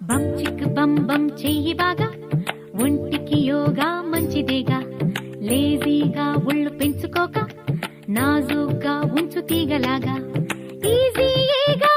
బం చిక్ బం బం చెయ్యి బాగా, ఒంటికి యోగా మంచిదేగా. లేజీగా ఒళ్ళు పెంచుకోక, నాజూగా ఉంచు తీగలాగా. ఈజీగా